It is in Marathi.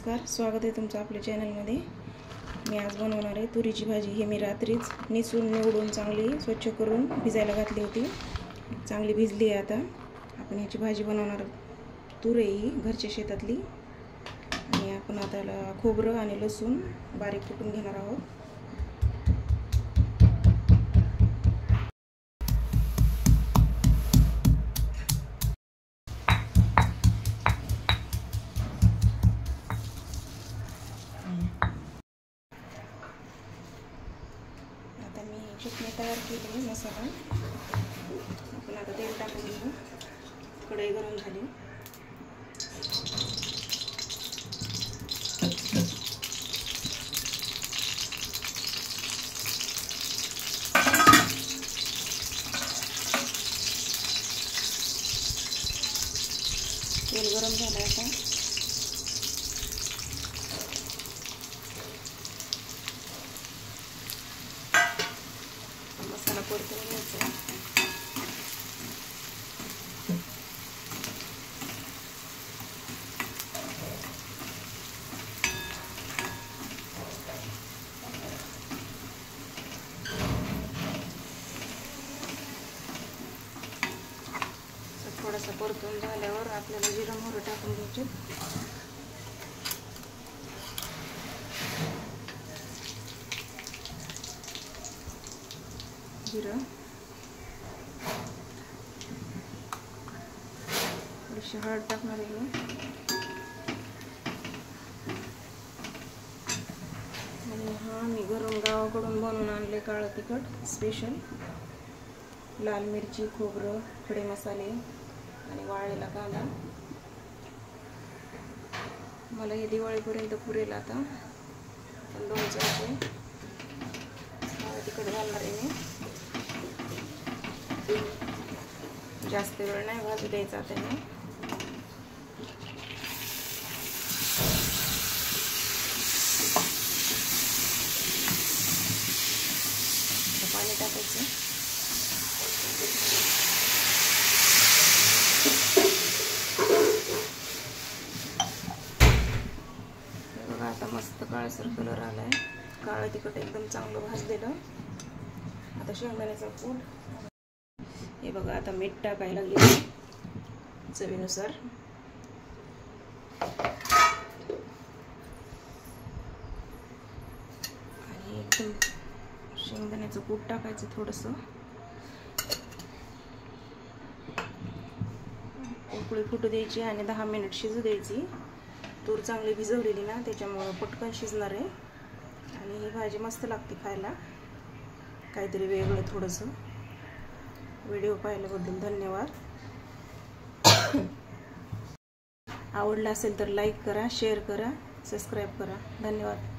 नमस्कार, स्वागत आहे तुमचं आपल्या चॅनलमध्ये। मी आज बनवणार आहे तुरीची भाजी। हे मी रात्रीच निसून निवडून चांगली स्वच्छ करून भिजायला घातली होती। चांगली भिजली आहे। आता आपण याची भाजी बनवणार। तूर आहे ही घरच्या शेतातली आणि आपण आता खोबरं आणि लसूण बारीक कुटून घेणार आहोत। आता मी चटणी तयार केली मसाला। आपण आता तेल टाकून घेऊ। कढई गरम झाली। तेल गरम झालं। आता मसाला परतून घ्यायचा। थोडासा परतून झाल्यावर आपल्याला जिरं मोहरी टाकून घ्यायचे। जिरं, थोडीशी हळद टाकणार आहे। आणि हा मी घरून गावाकडून बनवून आणले काळं तिखट स्पेशल। लाल मिरची, खोबरं, खडे मसाले आणि वाळलेला कांदा। मला हे दिवाळीपर्यंत पुरेल। आता 2 चमचे तिखट घालणार आहे मी। जास्त वेळ नाही भाजू द्यायचा त्याने। पाणी टाकायचं। बघा आता मस्त काळसर कलर आलाय। काळं तिखट एकदम चांगलं भाजलेलं। आता शेंगदाण्याचा कूट। हे बघा आता मीठ टाकायला लागले चवीनुसार। आणि एकदम शेंगदाण्याचं कूट टाकायचं थोडंसं। उकळी फुटू द्यायची आणि 10 मिनिट शिजू द्यायची। तूर चांगली भिजवलेली ना, त्याच्यामुळे पटकन शिजणार आहे। आणि ही भाजी मस्त लागते खायला, काहीतरी वेगळं थोडंसं। व्हिडिओ पाहिल्याबद्दल धन्यवाद। आवडला असेल तर लाईक करा, शेअर करा, सबस्क्राईब करा। धन्यवाद।